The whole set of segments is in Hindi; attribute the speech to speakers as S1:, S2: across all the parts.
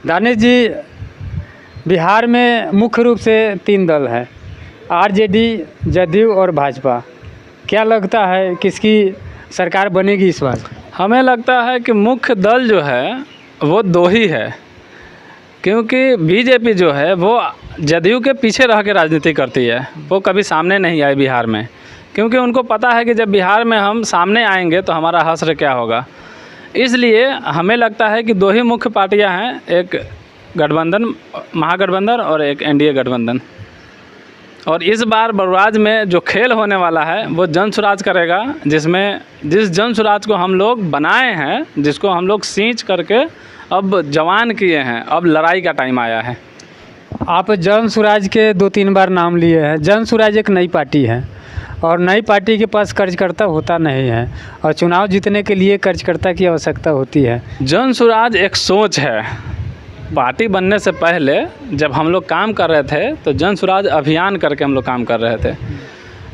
S1: दानिश जी, बिहार में मुख्य रूप से 3 दल है, आरजेडी, जदयू और भाजपा। क्या लगता है किसकी सरकार बनेगी इस बार?
S2: हमें लगता है कि मुख्य दल जो है वो 2 ही है, क्योंकि बीजेपी जो है वो जदयू के पीछे रह के राजनीति करती है। वो कभी सामने नहीं आई बिहार में, क्योंकि उनको पता है कि जब बिहार में हम सामने आएंगे तो हमारा हश्र क्या होगा। इसलिए हमें लगता है कि 2 ही मुख्य पार्टियां हैं, एक गठबंधन, महागठबंधन और एक एनडीए गठबंधन। और इस बार बड़राज में जो खेल होने वाला है वो जन सुराज करेगा, जिस जन सुराज को हम लोग बनाए हैं, जिसको हम लोग सींच करके अब जवान किए हैं, अब लड़ाई का टाइम आया है।
S1: आप जन सुराज के 2-3 बार नाम लिए हैं। जन सुराज एक नई पार्टी है और नई पार्टी के पास कार्यकर्ता होता नहीं है, और चुनाव जीतने के लिए कार्यकर्ता की आवश्यकता होती है।
S2: जन सुराज एक सोच है। पार्टी बनने से पहले जब हम लोग काम कर रहे थे तो जन सुराज अभियान करके हम लोग काम कर रहे थे,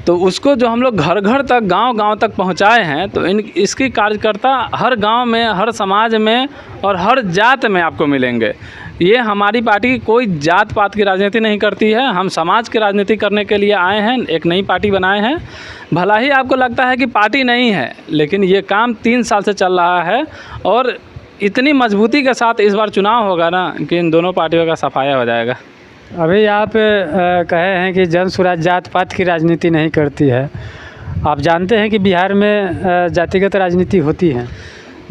S2: तो उसको जो हम लोग घर घर तक, गांव गांव तक पहुंचाए हैं, तो इसकी कार्यकर्ता हर गांव में, हर समाज में और हर जात में आपको मिलेंगे। ये हमारी पार्टी कोई जात पात की राजनीति नहीं करती है, हम समाज की राजनीति करने के लिए आए हैं, एक नई पार्टी बनाए हैं। भला ही आपको लगता है कि पार्टी नहीं है, लेकिन ये काम 3 साल से चल रहा है और इतनी मजबूती के साथ इस बार चुनाव होगा ना कि इन दोनों पार्टियों का सफाया हो जाएगा।
S1: अभी आप कहे हैं कि जन सुराज जात पात की राजनीति नहीं करती है। आप जानते हैं कि बिहार में जातिगत राजनीति होती है।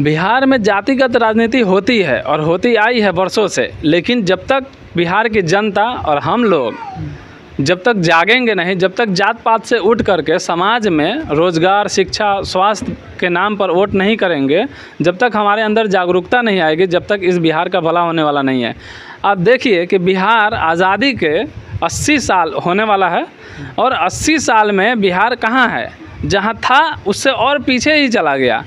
S2: बिहार में जातिगत राजनीति होती है और होती आई है वर्षों से, लेकिन जब तक बिहार की जनता और हम लोग जब तक जागेंगे नहीं, जब तक जात पात से उठ करके समाज में रोज़गार, शिक्षा, स्वास्थ्य के नाम पर वोट नहीं करेंगे, जब तक हमारे अंदर जागरूकता नहीं आएगी, जब तक इस बिहार का भला होने वाला नहीं है। आप देखिए कि बिहार आज़ादी के 80 साल होने वाला है और 80 साल में बिहार कहाँ है? जहाँ था उससे और पीछे ही चला गया,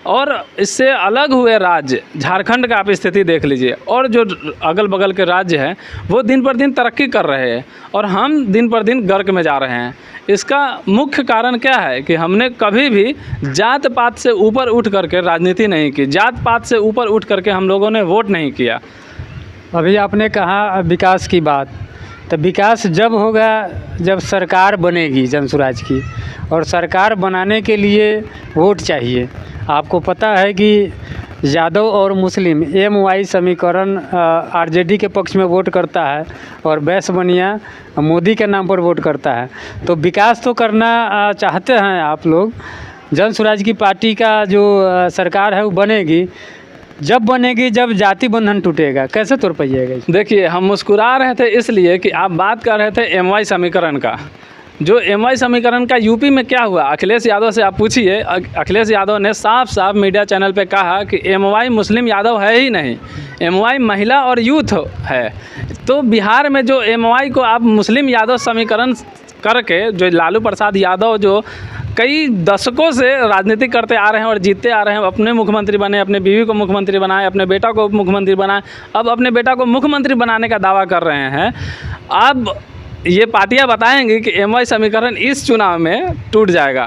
S2: और इससे अलग हुए राज्य झारखंड का आप स्थिति देख लीजिए, और जो अगल बगल के राज्य हैं वो दिन पर दिन तरक्की कर रहे हैं और हम दिन पर दिन गर्क में जा रहे हैं। इसका मुख्य कारण क्या है कि हमने कभी भी जात पात से ऊपर उठ करके राजनीति नहीं की, जात पात से ऊपर उठ करके हम लोगों ने वोट नहीं किया।
S1: अभी आपने कहा विकास की बात, तो विकास जब होगा जब सरकार बनेगी जन सुराज की, और सरकार बनाने के लिए वोट चाहिए। आपको पता है कि यादव और मुस्लिम MY समीकरण आरजेडी के पक्ष में वोट करता है और बैस बनिया मोदी के नाम पर वोट करता है। तो विकास तो करना चाहते हैं आप लोग। जन सुराज की पार्टी का जो सरकार है वो बनेगी, जब बनेगी जब जाति बंधन टूटेगा, कैसे तोड़ पाइएगा?
S2: देखिए, हम मुस्कुरा रहे थे इसलिए कि आप बात कर रहे थे MY समीकरण का। जो MY समीकरण का यूपी में क्या हुआ, अखिलेश यादव से आप पूछिए। अखिलेश यादव ने साफ साफ मीडिया चैनल पे कहा कि MY मुस्लिम यादव है ही नहीं, MY महिला और यूथ है। तो बिहार में जो MY को आप मुस्लिम यादव समीकरण करके, जो लालू प्रसाद यादव जो कई दशकों से राजनीति करते आ रहे हैं और जीतते आ रहे हैं, अपने मुख्यमंत्री बने, अपने बीवी को मुख्यमंत्री बनाए, अपने बेटा को मुख्यमंत्री बनाए, अब अपने बेटा को मुख्यमंत्री बनाने का दावा कर रहे हैं। अब ये पार्टियां बताएंगी कि MY समीकरण इस चुनाव में टूट जाएगा।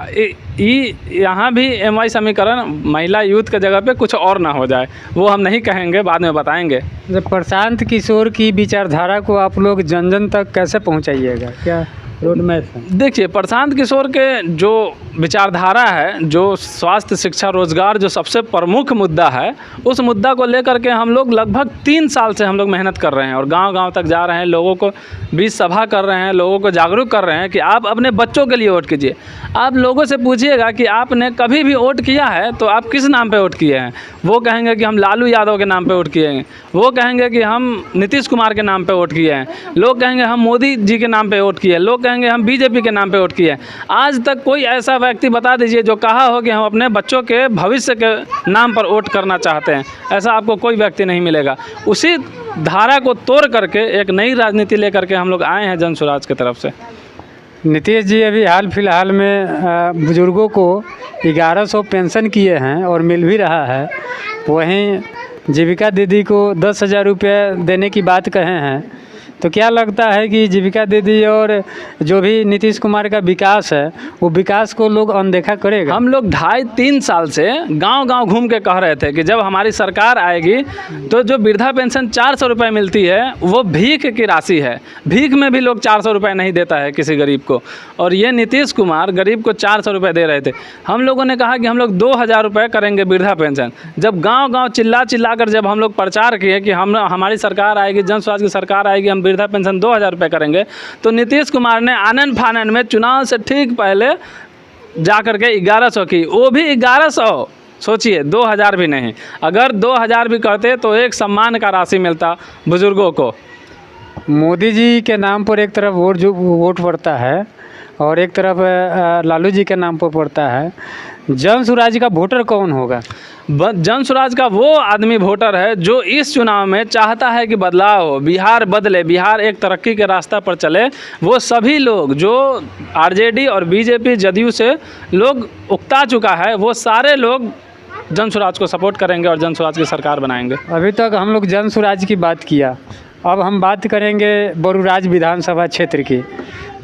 S2: यहाँ भी MY समीकरण महिला यूथ के जगह पे कुछ और ना हो जाए, वो हम नहीं कहेंगे, बाद में बताएंगे।
S1: प्रशांत किशोर की विचारधारा को आप लोग जन जन तक कैसे पहुँचाइएगा, क्या रोड मैप है?
S2: देखिए, प्रशांत किशोर के जो विचारधारा है, जो स्वास्थ्य, शिक्षा, रोजगार जो सबसे प्रमुख मुद्दा है, उस मुद्दा को लेकर के हम लोग लगभग 3 साल से हम लोग मेहनत कर रहे हैं और गांव-गांव तक जा रहे हैं, लोगों को बीच सभा कर रहे हैं, लोगों को जागरूक कर रहे हैं कि आप अपने बच्चों के लिए वोट कीजिए। आप लोगों से पूछिएगा कि आपने कभी भी वोट किया है तो आप किस नाम पे वोट किए हैं? वो कहेंगे कि हम लालू यादव के नाम पे वोट किए हैं, वो कहेंगे कि हम नीतीश कुमार के नाम पे वोट किए हैं, लोग कहेंगे हम मोदी जी के नाम पे वोट किए, लोग कहेंगे हम बीजेपी के नाम पे वोट किए। आज तक कोई ऐसा व्यक्ति बता दीजिए जो कहा हो कि हम अपने बच्चों के भविष्य के नाम पर वोट करना चाहते हैं, ऐसा आपको कोई व्यक्ति नहीं मिलेगा। उसी धारा को तोड़ करके एक नई राजनीति लेकर के हम लोग आए हैं जन सुराज की तरफ से।
S1: नीतीश जी अभी हाल फिलहाल में बुज़ुर्गों को 1100 पेंशन किए हैं और मिल भी रहा है। वहीं जीविका दीदी को 10,000 रुपये देने की बात कहे हैं। तो क्या लगता है कि जीविका दीदी और जो भी नीतीश कुमार का विकास है वो विकास को लोग अनदेखा करेगा?
S2: हम लोग 2.5-3 साल से गांव-गांव घूम के कह रहे थे कि जब हमारी सरकार आएगी तो जो वृद्धा पेंशन 400 रुपये मिलती है वो भीख की राशि है। भीख में भी लोग 400 रुपये नहीं देता है किसी गरीब को, और ये नीतीश कुमार गरीब को 400 रुपये दे रहे थे। हम लोगों ने कहा कि हम लोग 2000 रुपये करेंगे वृद्धा पेंशन। जब गांव-गांव चिल्ला कर जब हम लोग प्रचार किए कि हमारी सरकार आएगी, जन स्वराज की सरकार आएगी, हम वृद्धा पेंशन 2000 रुपये करेंगे, तो नीतीश कुमार ने आनन फानन में चुनाव से ठीक पहले जा कर के 1100 की, वो भी 1100, सोचिए 2000 भी नहीं। अगर 2000 भी करते तो एक सम्मान का राशि मिलता बुज़ुर्गों को।
S1: मोदी जी के नाम पर एक तरफ वोट पड़ता है और एक तरफ लालू जी के नाम पर पड़ता है। जन स्वराज का वोटर कौन होगा?
S2: जन स्वराज का वो आदमी वोटर है जो इस चुनाव में चाहता है कि बदलाव हो, बिहार बदले, बिहार एक तरक्की के रास्ता पर चले। वो सभी लोग जो आरजेडी और बीजेपी जदयू से लोग उकता चुका है, वो सारे लोग जन स्वराज को सपोर्ट करेंगे और जन स्वराज की सरकार बनाएंगे।
S1: अभी तक हम लोग जन स्वराज की बात किया, अब हम बात करेंगे बरूराज विधानसभा क्षेत्र की।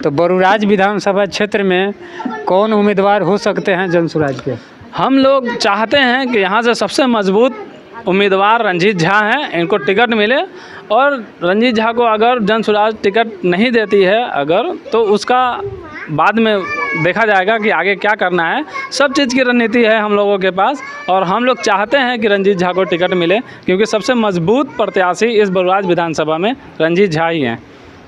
S1: तो बरूराज विधानसभा क्षेत्र में कौन उम्मीदवार हो सकते हैं जन स्वराज के?
S2: हम लोग चाहते हैं कि यहाँ से सबसे मजबूत उम्मीदवार रंजीत झा हैं, इनको टिकट मिले। और रंजीत झा को अगर जन स्वराज टिकट नहीं देती है अगर, तो उसका बाद में देखा जाएगा कि आगे क्या करना है। सब चीज़ की रणनीति है हम लोगों के पास, और हम लोग चाहते हैं कि रंजीत झा को टिकट मिले, क्योंकि सबसे मजबूत प्रत्याशी इस बरूराज विधानसभा में रंजीत झा ही हैं।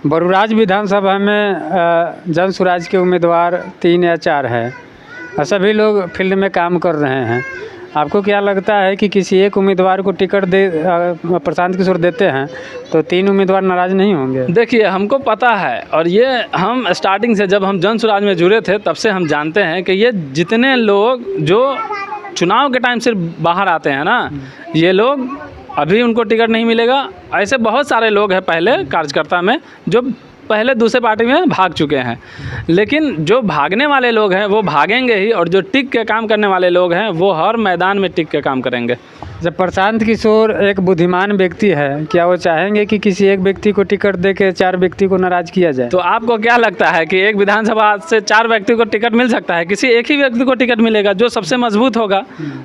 S1: बरूराज विधानसभा में जन स्वराज के उम्मीदवार 3 या 4 हैं और सभी लोग फील्ड में काम कर रहे हैं। आपको क्या लगता है कि किसी एक उम्मीदवार को टिकट प्रशांत किशोर देते हैं तो 3 उम्मीदवार नाराज़ नहीं होंगे?
S2: देखिए, हमको पता है, और ये हम स्टार्टिंग से जब हम जन स्वराज में जुड़े थे तब से हम जानते हैं कि ये जितने लोग जो चुनाव के टाइम से बाहर आते हैं ना, ये लोग अभी उनको टिकट नहीं मिलेगा। ऐसे बहुत सारे लोग हैं पहले कार्यकर्ता में जो पहले दूसरे पार्टी में भाग चुके हैं, लेकिन जो भागने वाले लोग हैं वो भागेंगे ही, और जो टिक के काम करने वाले लोग हैं वो हर मैदान में टिक के काम करेंगे।
S1: जब प्रशांत किशोर एक बुद्धिमान व्यक्ति है, क्या वो चाहेंगे कि किसी एक व्यक्ति को टिकट दे के 4 व्यक्ति को नाराज़ किया जाए?
S2: तो आपको क्या लगता है कि एक विधानसभा से 4 व्यक्ति को टिकट मिल सकता है? किसी एक ही व्यक्ति को टिकट मिलेगा जो सबसे मजबूत होगा।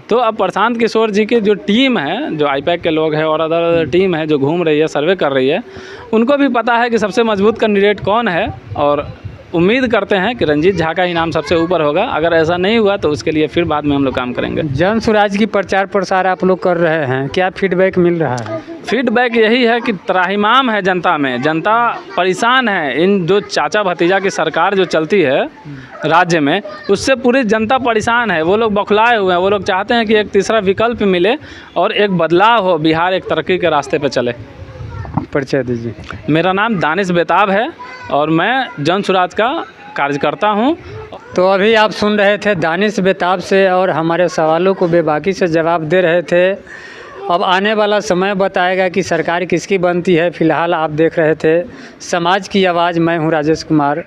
S2: तो अब प्रशांत किशोर जी की जो टीम है, जो आईपैक के लोग हैं और अदर टीम है जो घूम रही है, सर्वे कर रही है, उनको भी पता है कि सबसे मजबूत कैंडिडेट कौन है, और उम्मीद करते हैं कि रंजीत झा का ही नाम सबसे ऊपर होगा। अगर ऐसा नहीं हुआ तो उसके लिए फिर बाद में हम लोग काम करेंगे।
S1: जन स्वराज की प्रचार प्रसार आप लोग कर रहे हैं, क्या फीडबैक मिल रहा है?
S2: फीडबैक यही है कि त्राहिमाम है जनता में, जनता परेशान है। इन जो चाचा भतीजा की सरकार जो चलती है राज्य में, उससे पूरी जनता परेशान है। वो लोग बौखलाए हुए हैं। वो लोग चाहते हैं कि एक तीसरा विकल्प मिले और एक बदलाव हो, बिहार एक तरक्की के रास्ते पर चले।
S1: परिचय दीजिए।
S2: मेरा नाम दानिश बेताब है और मैं जन स्वराज का कार्यकर्ता हूं।
S1: तो अभी आप सुन रहे थे दानिश बेताब से, और हमारे सवालों को बेबाकी से जवाब दे रहे थे। अब आने वाला समय बताएगा कि सरकार किसकी बनती है। फ़िलहाल आप देख रहे थे समाज की आवाज़, मैं हूं राजेश कुमार।